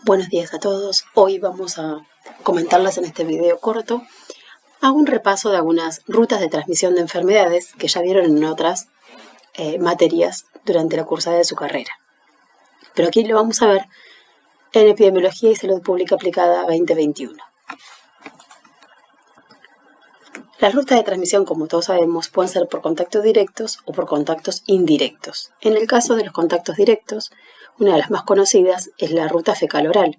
Buenos días a todos. Hoy vamos a comentarles en este video corto un repaso de algunas rutas de transmisión de enfermedades que ya vieron en otras materias durante la cursada de su carrera. Pero aquí lo vamos a ver en Epidemiología y Salud Pública Aplicada 2021. Las rutas de transmisión, como todos sabemos, pueden ser por contactos directos o por contactos indirectos. En el caso de los contactos directos, una de las más conocidas es la ruta fecal-oral,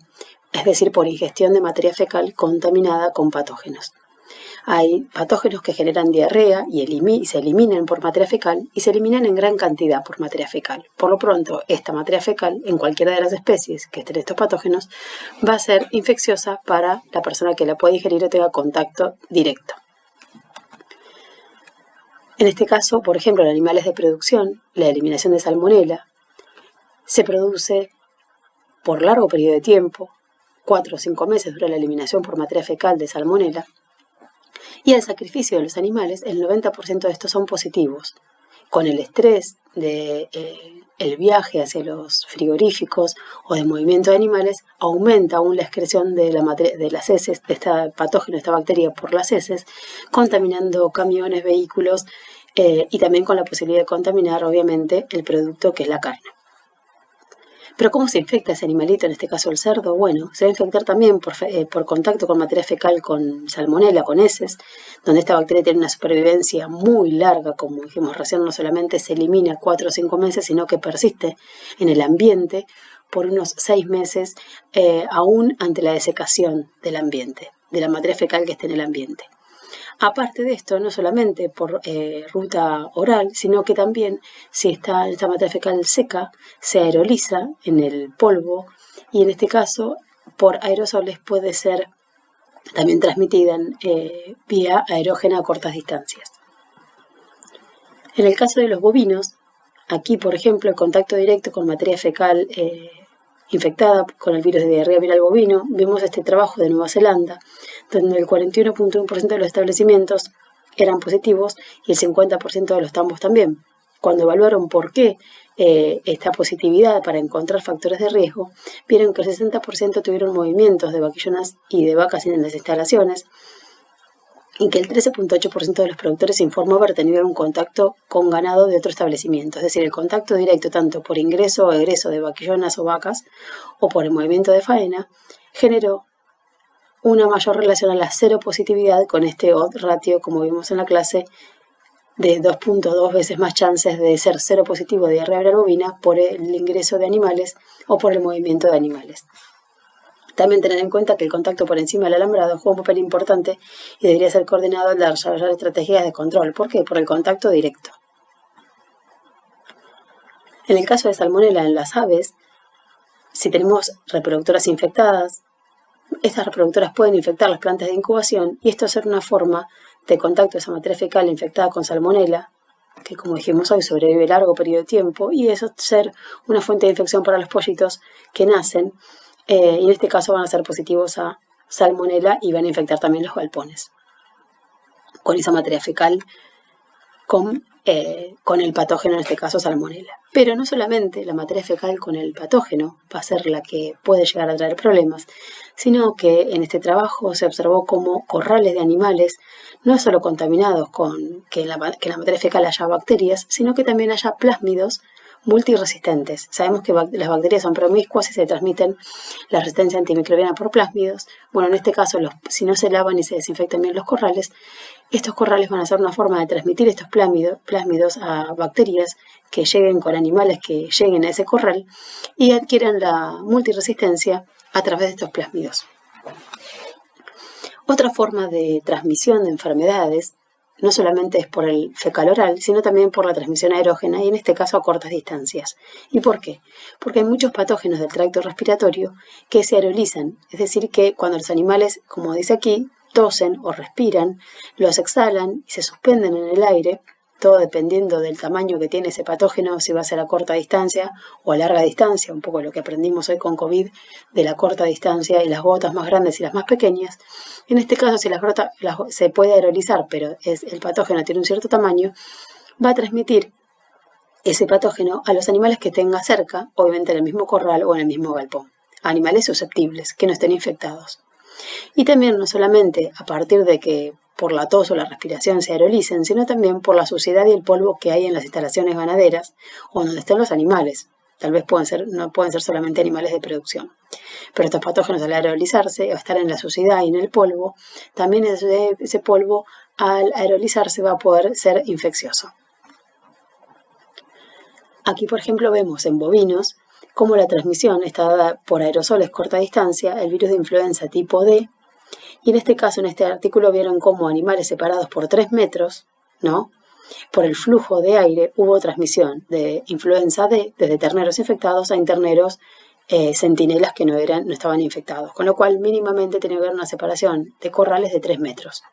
es decir, por ingestión de materia fecal contaminada con patógenos. Hay patógenos que generan diarrea y se eliminan por materia fecal y se eliminan en gran cantidad por materia fecal. Por lo pronto, esta materia fecal, en cualquiera de las especies que estén estos patógenos, va a ser infecciosa para la persona que la puede ingerir o tenga contacto directo. En este caso, por ejemplo, en animales de producción, la eliminación de salmonela se produce por largo periodo de tiempo, 4 o 5 meses dura la eliminación por materia fecal de salmonela, y al sacrificio de los animales, el 90% de estos son positivos. Con el estrés del viaje hacia los frigoríficos o de movimiento de animales, aumenta aún la excreción de las heces, de este patógeno, de esta bacteria por las heces, contaminando camiones, vehículos y también con la posibilidad de contaminar, obviamente, el producto que es la carne. Pero ¿cómo se infecta ese animalito, en este caso el cerdo? Bueno, se va a infectar también por contacto con materia fecal con salmonela, con heces, donde esta bacteria tiene una supervivencia muy larga, como dijimos recién, no solamente se elimina 4 o 5 meses, sino que persiste en el ambiente por unos 6 meses, aún ante la desecación del ambiente, de la materia fecal que esté en el ambiente. Aparte de esto, no solamente por ruta oral, sino que también si esta materia fecal seca, se aeroliza en el polvo y en este caso por aerosoles puede ser también transmitida vía aerógena a cortas distancias. En el caso de los bovinos, aquí por ejemplo el contacto directo con materia fecal infectada con el virus de diarrea viral bovino, vimos este trabajo de Nueva Zelanda, donde el 41.1% de los establecimientos eran positivos y el 50% de los tambos también. Cuando evaluaron por qué esta positividad para encontrar factores de riesgo, vieron que el 60% tuvieron movimientos de vaquillonas y de vacas en las instalaciones, y que el 13.8% de los productores informó haber tenido un contacto con ganado de otro establecimiento, es decir, el contacto directo tanto por ingreso o egreso de vaquillonas o vacas o por el movimiento de faena generó una mayor relación a la seropositividad con este odds ratio, como vimos en la clase, de 2.2 veces más chances de ser seropositivo de diarrea viral bovina por el ingreso de animales o por el movimiento de animales. También tener en cuenta que el contacto por encima del alambrado juega un papel importante y debería ser coordinado al desarrollar estrategias de control. ¿Por qué? Por el contacto directo. En el caso de salmonela en las aves, si tenemos reproductoras infectadas, estas reproductoras pueden infectar las plantas de incubación y esto ser una forma de contacto de esa materia fecal infectada con salmonela, que como dijimos hoy sobrevive largo periodo de tiempo, y eso ser una fuente de infección para los pollitos que nacen, y en este caso van a ser positivos a salmonela y van a infectar también los galpones con esa materia fecal con el patógeno, en este caso salmonela. Pero no solamente la materia fecal con el patógeno va a ser la que puede llegar a traer problemas, sino que en este trabajo se observó cómo corrales de animales no solo contaminados con que en la materia fecal haya bacterias, sino que también haya plásmidos multiresistentes. Sabemos que las bacterias son promiscuas y se transmiten la resistencia antimicrobiana por plásmidos. Bueno, en este caso, si no se lavan y se desinfectan bien los corrales, estos corrales van a ser una forma de transmitir estos plásmidos a bacterias que lleguen con animales que lleguen a ese corral y adquieran la multiresistencia a través de estos plásmidos. Otra forma de transmisión de enfermedades no solamente es por el fecal oral, sino también por la transmisión aerógena y en este caso a cortas distancias. ¿Y por qué? Porque hay muchos patógenos del tracto respiratorio que se aerolizan, es decir, que cuando los animales, como dice aquí, tosen o respiran, los exhalan y se suspenden en el aire, todo dependiendo del tamaño que tiene ese patógeno, si va a ser a corta distancia o a larga distancia, un poco lo que aprendimos hoy con COVID de la corta distancia y las gotas más grandes y las más pequeñas. En este caso, si se puede aerolizar, pero el patógeno tiene un cierto tamaño, va a transmitir ese patógeno a los animales que tenga cerca, obviamente en el mismo corral o en el mismo galpón. animales susceptibles, que no estén infectados. Y también no solamente a partir de que por la tos o la respiración se aerolicen, sino también por la suciedad y el polvo que hay en las instalaciones ganaderas o donde estén los animales. Tal vez no pueden ser solamente animales de producción. Pero estos patógenos al aerolizarse o estar en la suciedad y en el polvo, también ese polvo al aerolizarse va a poder ser infeccioso. Aquí, por ejemplo, vemos en bovinos cómo la transmisión está dada por aerosoles corta distancia, el virus de influenza tipo D, y en este caso, en este artículo, vieron cómo animales separados por 3 metros, ¿no?, por el flujo de aire hubo transmisión de influenza D desde terneros infectados a terneros centinelas que no estaban infectados, con lo cual mínimamente tenía que haber una separación de corrales de 3 metros.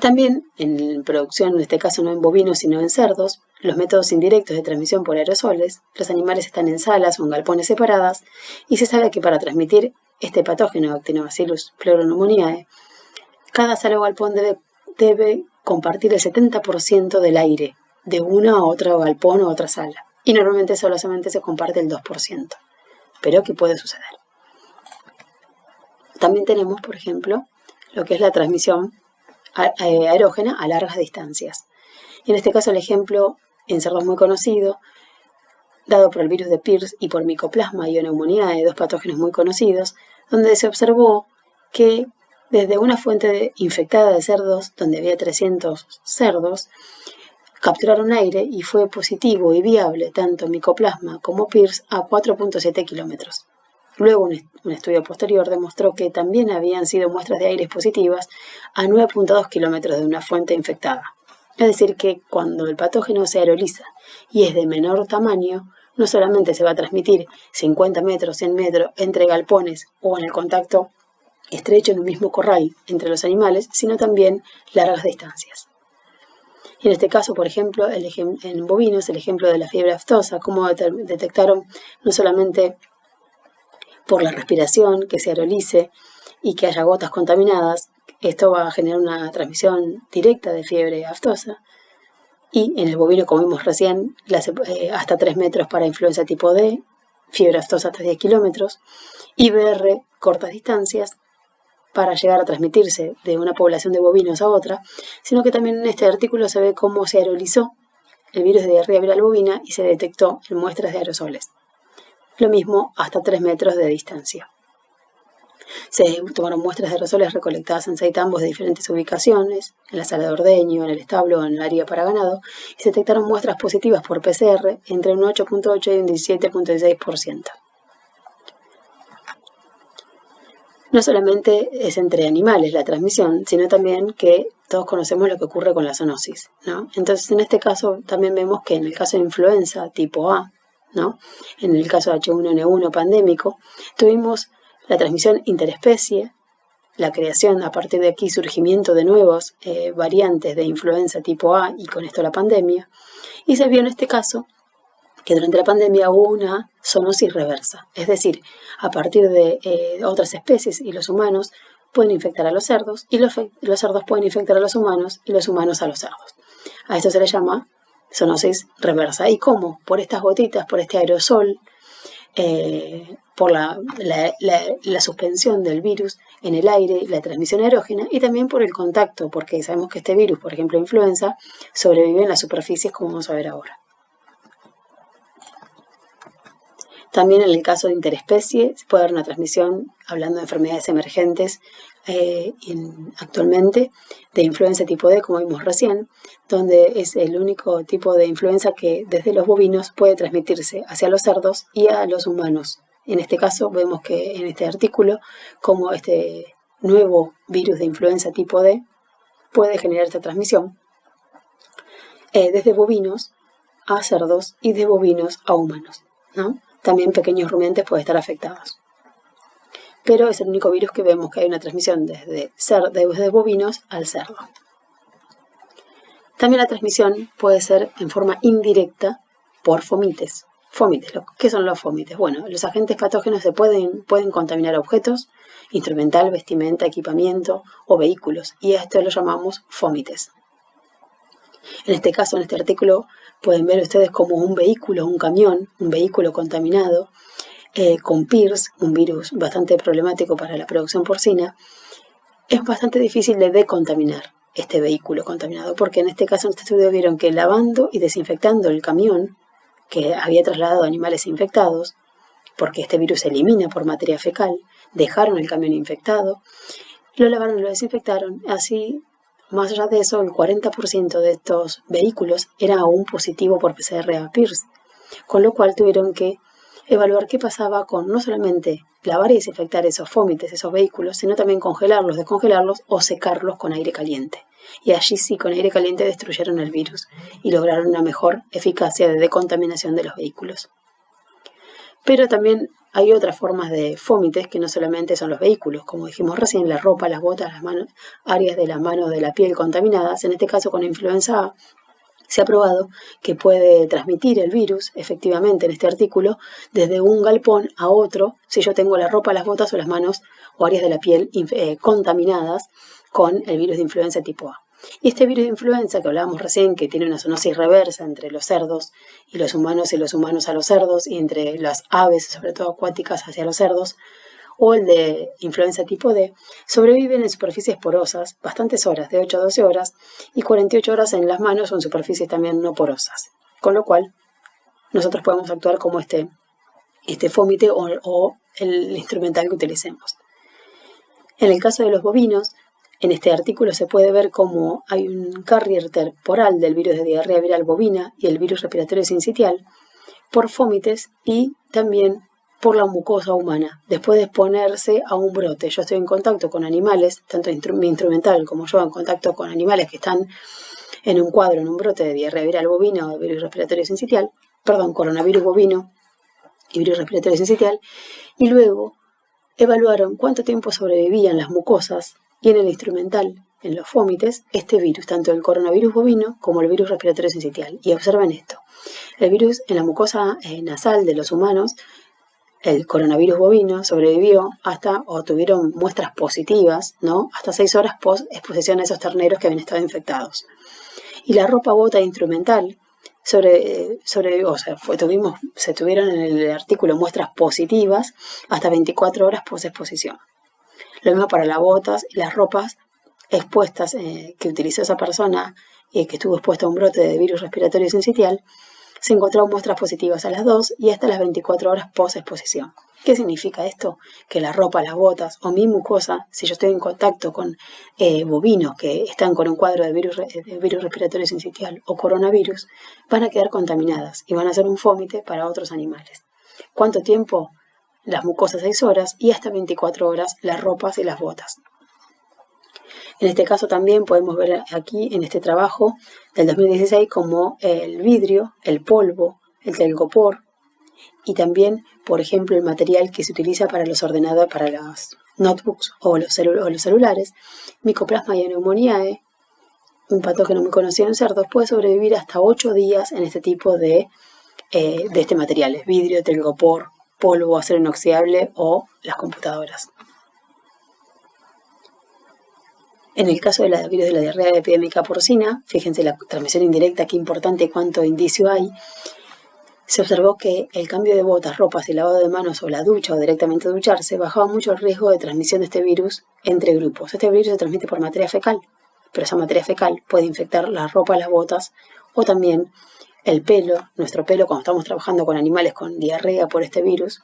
También en producción, en este caso no en bovinos sino en cerdos, los métodos indirectos de transmisión por aerosoles, los animales están en salas o en galpones separadas y se sabe que para transmitir este patógeno Actinobacillus pleuropneumoniae, cada sala o galpón debe compartir el 70% del aire de una a otra galpón o otra sala y normalmente solamente se comparte el 2%, pero ¿qué puede suceder? También tenemos, por ejemplo, lo que es la transmisión aerógena a largas distancias. En este caso el ejemplo en cerdos muy conocido, dado por el virus de Pierce y por Mycoplasma ioneumoniae, dos patógenos muy conocidos, donde se observó que desde una fuente infectada de cerdos, donde había 300 cerdos, capturaron aire y fue positivo y viable tanto Mycoplasma como Pierce a 4.7 kilómetros. Luego un estudio posterior demostró que también habían sido muestras de aires positivas a 9.2 kilómetros de una fuente infectada. Es decir, que cuando el patógeno se aeroliza y es de menor tamaño, no solamente se va a transmitir 50 metros, 100 metros entre galpones o en el contacto estrecho en un mismo corral entre los animales, sino también largas distancias. En este caso, por ejemplo, en bovinos, el ejemplo de la fiebre aftosa, cómo detectaron no solamente por la respiración, que se aerolice y que haya gotas contaminadas, esto va a generar una transmisión directa de fiebre aftosa. Y en el bovino, como vimos recién, hasta 3 metros para influenza tipo D, fiebre aftosa hasta 10 kilómetros, IBR cortas distancias para llegar a transmitirse de una población de bovinos a otra, sino que también en este artículo se ve cómo se aerolizó el virus de diarrea viral bovina y se detectó en muestras de aerosoles. Lo mismo hasta 3 metros de distancia. Se tomaron muestras de aerosoles recolectadas en seitambos de diferentes ubicaciones, en la sala de ordeño, en el establo o en el área para ganado, y se detectaron muestras positivas por PCR entre un 8.8 y un 17.6%. No solamente es entre animales la transmisión, sino también que todos conocemos lo que ocurre con la zoonosis, ¿no? Entonces, en este caso también vemos que en el caso de influenza tipo A, ¿no?, en el caso de H1N1 pandémico, tuvimos la transmisión interespecie, la creación a partir de aquí, surgimiento de nuevos variantes de influenza tipo A y con esto la pandemia, y se vio en este caso que durante la pandemia hubo una zoonosis reversa, es decir, a partir de otras especies y los humanos pueden infectar a los cerdos y los cerdos pueden infectar a los humanos y los humanos a los cerdos. A esto se le llama zoonosis reversa. ¿Y cómo? Por estas gotitas, por este aerosol, por la suspensión del virus en el aire, la transmisión aerógena y también por el contacto, porque sabemos que este virus, por ejemplo influenza, sobrevive en las superficies como vamos a ver ahora. También en el caso de interespecie se puede dar una transmisión, hablando de enfermedades emergentes actualmente, de influenza tipo D, como vimos recién, donde es el único tipo de influenza que desde los bovinos puede transmitirse hacia los cerdos y a los humanos. En este caso vemos que en este artículo como este nuevo virus de influenza tipo D puede generar esta transmisión desde bovinos a cerdos y de bovinos a humanos, ¿no? También pequeños rumiantes pueden estar afectados. Pero es el único virus que vemos que hay una transmisión desde bovinos al cerdo. También la transmisión puede ser en forma indirecta por fomites. ¿Qué son los fomites? Bueno, los agentes patógenos pueden contaminar objetos, instrumental, vestimenta, equipamiento o vehículos, y a esto lo llamamos fomites. En este caso, en este artículo, pueden ver ustedes como un vehículo, un camión, un vehículo contaminado con PIRS, un virus bastante problemático para la producción porcina. Es bastante difícil de decontaminar este vehículo contaminado, porque en este caso, en este estudio, vieron que lavando y desinfectando el camión que había trasladado animales infectados, porque este virus se elimina por materia fecal, dejaron el camión infectado, lo lavaron y lo desinfectaron. Así, más allá de eso, el 40% de estos vehículos era aún positivo por PCR a PIRS, con lo cual tuvieron que evaluar qué pasaba con no solamente lavar y desinfectar esos fómites, esos vehículos, sino también congelarlos, descongelarlos o secarlos con aire caliente. Y allí sí, con aire caliente destruyeron el virus y lograron una mejor eficacia de decontaminación de los vehículos. Pero también hay otras formas de fómites que no solamente son los vehículos, como dijimos recién, la ropa, las botas, las manos, áreas de las manos, de la piel contaminadas. En este caso, con influenza A, se ha probado que puede transmitir el virus, efectivamente, en este artículo, desde un galpón a otro, si yo tengo la ropa, las botas o las manos o áreas de la piel contaminadas con el virus de influenza tipo A. Y este virus de influenza que hablábamos recién, que tiene una zoonosis reversa entre los cerdos y los humanos a los cerdos, y entre las aves, sobre todo acuáticas, hacia los cerdos, o el de influenza tipo D, sobreviven en superficies porosas, bastantes horas, de 8 a 12 horas, y 48 horas en las manos o en superficies también no porosas. Con lo cual, nosotros podemos actuar como este fómite o el instrumental que utilicemos. En el caso de los bovinos, en este artículo se puede ver cómo hay un carrier temporal del virus de diarrea viral bovina y el virus respiratorio sincitial por fómites y también por la mucosa humana. Después de exponerse a un brote, yo estoy en contacto con animales, tanto mi instrumental como yo en contacto con animales que están en un cuadro, en un brote de diarrea viral bovina o virus respiratorio sincitial, coronavirus bovino y virus respiratorio sincitial, y luego evaluaron cuánto tiempo sobrevivían las mucosas y en el instrumental, en los fómites, este virus, tanto el coronavirus bovino como el virus respiratorio sincitial. Y observen esto, el virus en la mucosa nasal de los humanos, el coronavirus bovino sobrevivió o tuvieron muestras positivas, ¿no? Hasta 6 horas post exposición a esos terneros que habían estado infectados. Y la ropa bota instrumental sobrevivió, o sea, se tuvieron en el artículo muestras positivas hasta 24 horas post exposición. Lo mismo para las botas y las ropas expuestas que utilizó esa persona que estuvo expuesta a un brote de virus respiratorio sincitial. Se encontraron muestras positivas a las 2 y hasta las 24 horas post-exposición. ¿Qué significa esto? Que la ropa, las botas o mi mucosa, si yo estoy en contacto con bovinos que están con un cuadro de virus respiratorio sincitial o coronavirus, van a quedar contaminadas y van a ser un fómite para otros animales. ¿Cuánto tiempo? Las mucosas 6 horas y hasta 24 horas las ropas y las botas. En este caso también podemos ver aquí en este trabajo del 2016 como el vidrio, el polvo, el telgopor y también, por ejemplo, el material que se utiliza para los ordenadores, para los notebooks o los celulares, Mycoplasma pneumoniae, un patógeno muy conocido en cerdos, puede sobrevivir hasta 8 días en este tipo de este material, vidrio, telgopor, polvo, acero inoxidable o las computadoras. En el caso del virus de la diarrea epidémica porcina, fíjense la transmisión indirecta, qué importante, cuánto indicio hay. Se observó que el cambio de botas, ropas y lavado de manos o la ducha o directamente ducharse bajaba mucho el riesgo de transmisión de este virus entre grupos. Este virus se transmite por materia fecal, pero esa materia fecal puede infectar la ropa, las botas o también el pelo, nuestro pelo cuando estamos trabajando con animales con diarrea por este virus.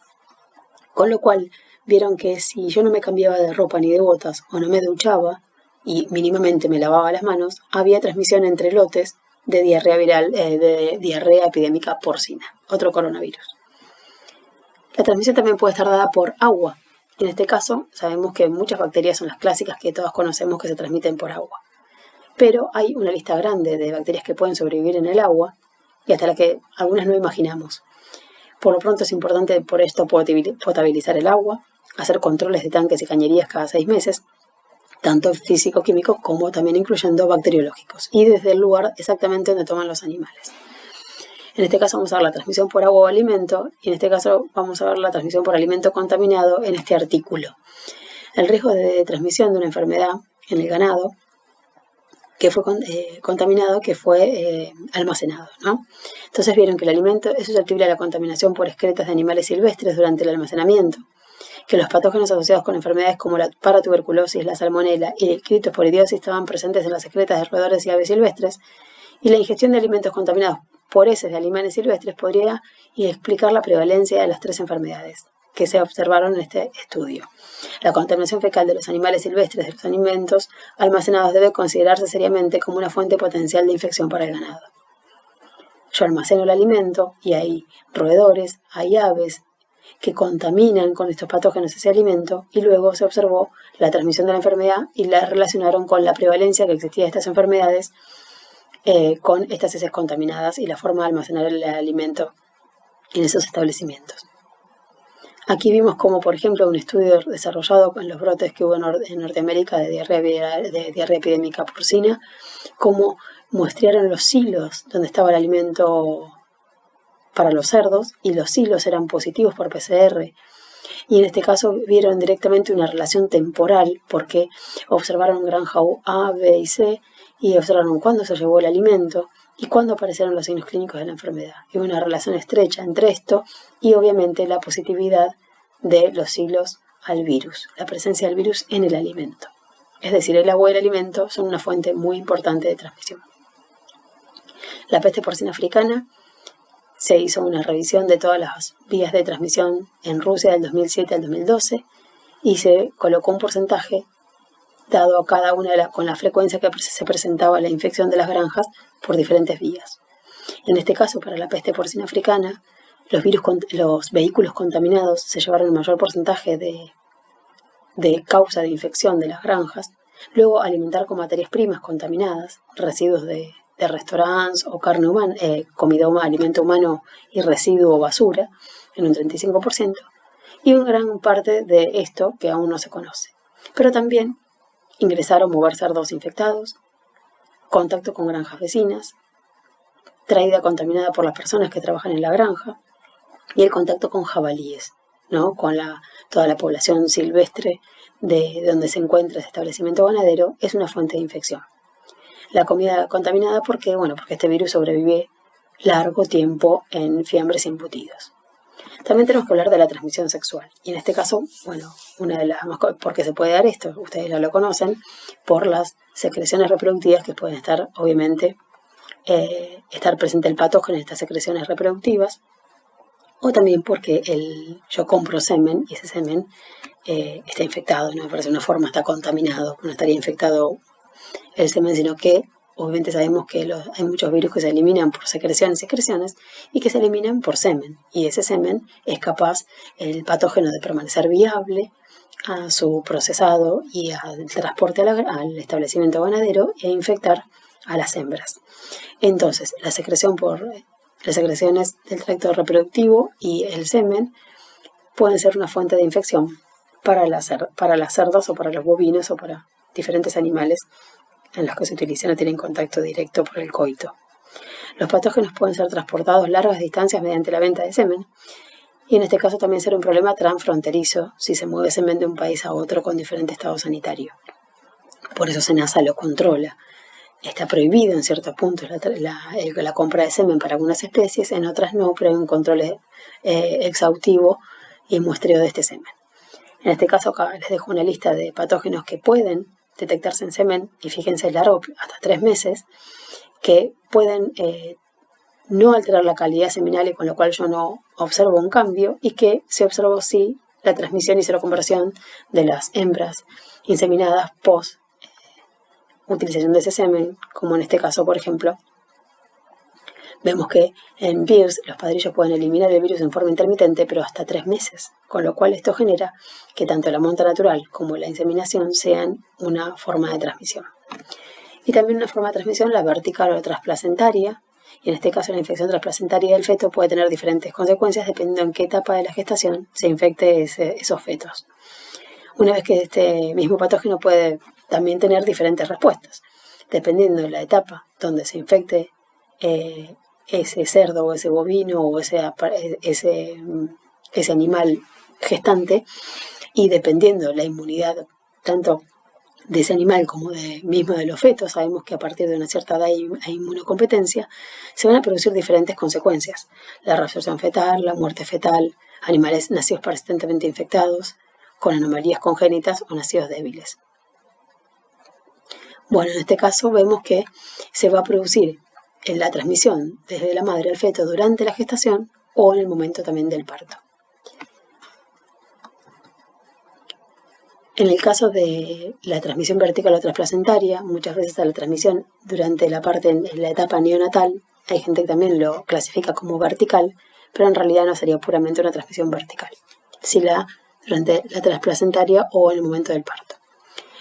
Con lo cual vieron que si yo no me cambiaba de ropa ni de botas o no me duchaba, y mínimamente me lavaba las manos, había transmisión entre lotes de diarrea viral, de diarrea epidémica porcina, otro coronavirus. La transmisión también puede estar dada por agua. En este caso, sabemos que muchas bacterias son las clásicas que todos conocemos que se transmiten por agua. Pero hay una lista grande de bacterias que pueden sobrevivir en el agua y hasta la que algunas no imaginamos. Por lo pronto es importante por esto potabilizar el agua, hacer controles de tanques y cañerías cada 6 meses, tanto físico-químicos como también incluyendo bacteriológicos, y desde el lugar exactamente donde toman los animales. En este caso vamos a ver la transmisión por agua o alimento, y en este caso vamos a ver la transmisión por alimento contaminado en este artículo. El riesgo de transmisión de una enfermedad en el ganado, que fue contaminado, que fue almacenado, ¿no? Entonces vieron que el alimento es susceptible a la contaminación por excretas de animales silvestres durante el almacenamiento, que los patógenos asociados con enfermedades como la paratuberculosis, la salmonela y el criptosporidiosis estaban presentes en las excretas de roedores y aves silvestres, y la ingestión de alimentos contaminados por heces de animales silvestres podría explicar la prevalencia de las 3 enfermedades que se observaron en este estudio. La contaminación fecal de los animales silvestres de los alimentos almacenados debe considerarse seriamente como una fuente potencial de infección para el ganado. Yo almaceno el alimento y hay roedores, hay aves que contaminan con estos patógenos ese alimento, y luego se observó la transmisión de la enfermedad y la relacionaron con la prevalencia que existía de estas enfermedades con estas heces contaminadas y la forma de almacenar el alimento en esos establecimientos. Aquí vimos como, por ejemplo, un estudio desarrollado con los brotes que hubo en Norteamérica de diarrea epidémica porcina, cómo muestrearon los silos donde estaba el alimento para los cerdos, y los silos eran positivos por PCR. Y en este caso vieron directamente una relación temporal, porque observaron granja A, B y C, y observaron cuándo se llevó el alimento y cuándo aparecieron los signos clínicos de la enfermedad. Y hubo una relación estrecha entre esto y obviamente la positividad de los silos al virus, la presencia del virus en el alimento. Es decir, el agua y el alimento son una fuente muy importante de transmisión. La peste porcina africana, se hizo una revisión de todas las vías de transmisión en Rusia del 2007 al 2012 y se colocó un porcentaje dado a cada una con la frecuencia que se presentaba la infección de las granjas por diferentes vías. En este caso, para la peste porcina africana, los vehículos contaminados se llevaron el mayor porcentaje de causa de infección de las granjas. Luego, alimentar con materias primas contaminadas, residuos de restaurantes o carne humana, alimento humano y residuo basura, en un 35%, y una gran parte de esto que aún no se conoce. Pero también ingresar o mover cerdos infectados, contacto con granjas vecinas, traída contaminada por las personas que trabajan en la granja, y el contacto con jabalíes, ¿no? Con toda la población silvestre de donde se encuentra ese establecimiento ganadero, es una fuente de infección. La comida contaminada, porque este virus sobrevive largo tiempo en fiambres y embutidos. También tenemos que hablar de la transmisión sexual. Y en este caso, una de las más cosas, ¿por qué se puede dar esto? Ustedes ya lo conocen, por las secreciones reproductivas que pueden estar, obviamente, estar presente el patógeno en estas secreciones reproductivas, o también porque yo compro semen y ese semen está infectado, no me parece una forma, está contaminado, no estaría infectado el semen, sino que obviamente sabemos que hay muchos virus que se eliminan por secreciones y que se eliminan por semen, y ese semen es capaz, el patógeno, de permanecer viable a su procesado y al transporte al establecimiento ganadero e infectar a las hembras. Entonces, las secreciones del tracto reproductivo y el semen pueden ser una fuente de infección para las cerdas o para los bovinos o para diferentes animales en los que se utiliza, no tienen contacto directo por el coito. Los patógenos pueden ser transportados largas distancias mediante la venta de semen, y en este caso también será un problema transfronterizo si se mueve semen de un país a otro con diferente estado sanitario. Por eso SENASA lo controla. Está prohibido en ciertos puntos la compra de semen para algunas especies, en otras no, pero hay un control exhaustivo y muestreo de este semen. En este caso acá les dejo una lista de patógenos que pueden detectarse en semen, y fíjense, largo, hasta 3 meses, que pueden no alterar la calidad seminal, y con lo cual yo no observo un cambio, y que se observó sí la transmisión y seroconversión de las hembras inseminadas post utilización de ese semen, como en este caso, por ejemplo. Vemos que en PIRS los padrillos pueden eliminar el virus en forma intermitente, pero hasta 3 meses, con lo cual esto genera que tanto la monta natural como la inseminación sean una forma de transmisión. Y también una forma de transmisión, la vertical o transplacentaria, y en este caso la infección transplacentaria del feto puede tener diferentes consecuencias dependiendo en qué etapa de la gestación se infecte esos fetos. Una vez que este mismo patógeno puede también tener diferentes respuestas, dependiendo de la etapa donde se infecte ese cerdo o ese bovino o ese animal gestante, y dependiendo la inmunidad tanto de ese animal como mismo de los fetos, sabemos que a partir de una cierta edad hay inmunocompetencia, se van a producir diferentes consecuencias. La reabsorción fetal, la muerte fetal, animales nacidos persistentemente infectados, con anomalías congénitas o nacidos débiles. Bueno, en este caso vemos que se va a producir la transmisión desde la madre al feto durante la gestación o en el momento también del parto. En el caso de la transmisión vertical o transplacentaria, muchas veces a la transmisión durante la etapa neonatal, hay gente que también lo clasifica como vertical, pero en realidad no sería puramente una transmisión vertical, si durante la transplacentaria o en el momento del parto.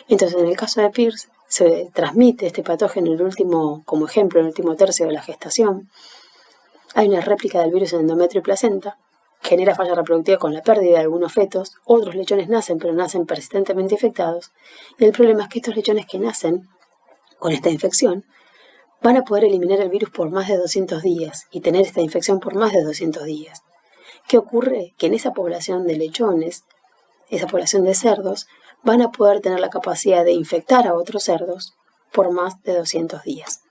Entonces, en el caso de Pierce, se transmite este patógeno como ejemplo, en el último tercio de la gestación. Hay una réplica del virus en endometrio y placenta, genera falla reproductiva con la pérdida de algunos fetos, otros lechones nacen, pero nacen persistentemente infectados, y el problema es que estos lechones que nacen con esta infección van a poder eliminar el virus por más de 200 días y tener esta infección por más de 200 días. ¿Qué ocurre? Que en esa población de lechones, esa población de cerdos, van a poder tener la capacidad de infectar a otros cerdos por más de 200 días.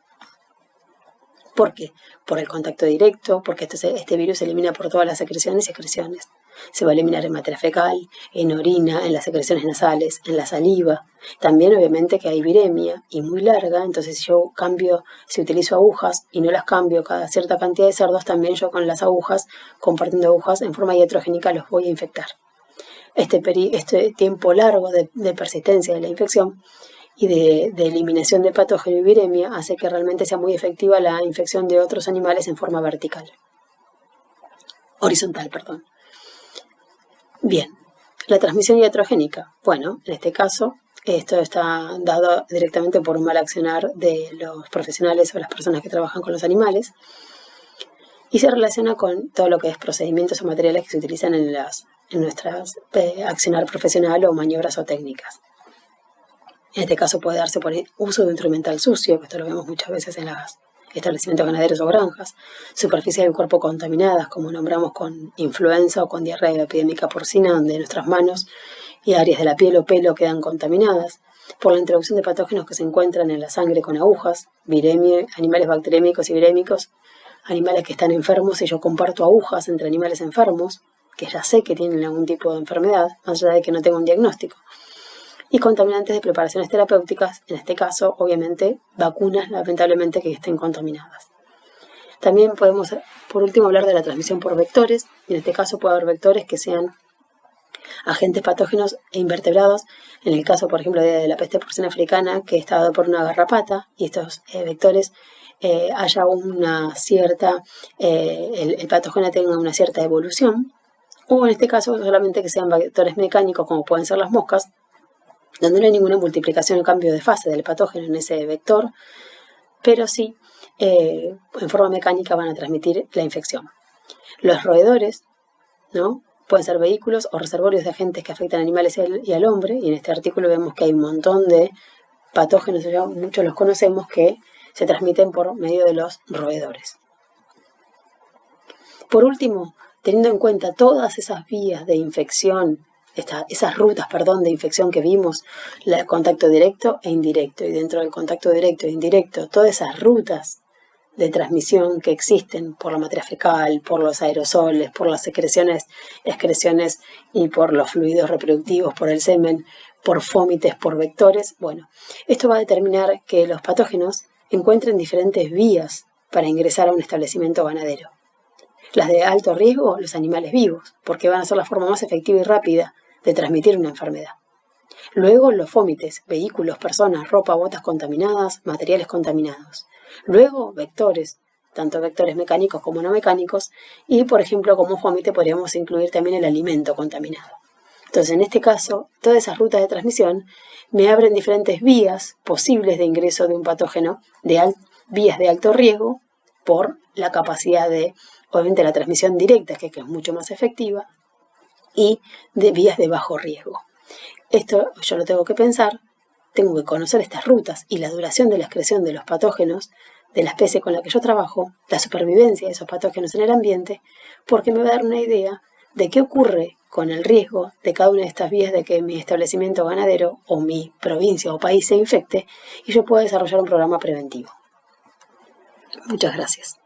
¿Por qué? Por el contacto directo, porque este virus se elimina por todas las secreciones y excreciones. Se va a eliminar en materia fecal, en orina, en las secreciones nasales, en la saliva. También obviamente que hay viremia y muy larga, entonces si utilizo agujas y no las cambio cada cierta cantidad de cerdos, también yo con las agujas, compartiendo agujas en forma iatrogénica, los voy a infectar. Este tiempo largo de persistencia de la infección y de eliminación de patógeno y viremia hace que realmente sea muy efectiva la infección de otros animales en forma horizontal. Bien, la transmisión iatrogénica. Bueno, en este caso, esto está dado directamente por un mal accionar de los profesionales o las personas que trabajan con los animales y se relaciona con todo lo que es procedimientos o materiales que se utilizan en nuestras accionar profesional o maniobras o técnicas. En este caso puede darse por el uso de un instrumental sucio, que esto lo vemos muchas veces en los establecimientos ganaderos o granjas, superficies del cuerpo contaminadas, como nombramos con influenza o con diarrea epidémica porcina, donde nuestras manos y áreas de la piel o pelo quedan contaminadas, por la introducción de patógenos que se encuentran en la sangre con agujas, viremia, animales bacteriémicos y virémicos, animales que están enfermos y yo comparto agujas entre animales enfermos, que ya sé que tienen algún tipo de enfermedad, más allá de que no tengo un diagnóstico. Y contaminantes de preparaciones terapéuticas, en este caso, obviamente, vacunas, lamentablemente, que estén contaminadas. También podemos, por último, hablar de la transmisión por vectores. En este caso puede haber vectores que sean agentes patógenos e invertebrados. En el caso, por ejemplo, de la peste porcina africana, que está dado por una garrapata, y estos vectores haya una cierta, el patógeno tenga una cierta evolución. O en este caso, solamente que sean vectores mecánicos, como pueden ser las moscas, donde no hay ninguna multiplicación o cambio de fase del patógeno en ese vector, pero sí en forma mecánica van a transmitir la infección. Los roedores, ¿no?, pueden ser vehículos o reservorios de agentes que afectan a animales y al hombre, y en este artículo vemos que hay un montón de patógenos, ya muchos los conocemos, que se transmiten por medio de los roedores. Por último, teniendo en cuenta todas esas vías de infección, esas rutas de infección que vimos, el contacto directo e indirecto, y dentro del contacto directo e indirecto, todas esas rutas de transmisión que existen por la materia fecal, por los aerosoles, por las excreciones y por los fluidos reproductivos, por el semen, por fómites, por vectores. Bueno, esto va a determinar que los patógenos encuentren diferentes vías para ingresar a un establecimiento ganadero. Las de alto riesgo, los animales vivos, porque van a ser la forma más efectiva y rápida de transmitir una enfermedad. Luego los fómites, vehículos, personas, ropa, botas contaminadas, materiales contaminados. Luego vectores, tanto vectores mecánicos como no mecánicos, y por ejemplo como fómite podríamos incluir también el alimento contaminado. Entonces en este caso, todas esas rutas de transmisión me abren diferentes vías posibles de ingreso de un patógeno, vías de alto riesgo, por la capacidad de, obviamente, la transmisión directa, que es mucho más efectiva, y de vías de bajo riesgo. Esto yo lo tengo que pensar, tengo que conocer estas rutas y la duración de la excreción de los patógenos de la especie con la que yo trabajo, la supervivencia de esos patógenos en el ambiente, porque me va a dar una idea de qué ocurre con el riesgo de cada una de estas vías de que mi establecimiento ganadero o mi provincia o país se infecte y yo pueda desarrollar un programa preventivo. Muchas gracias.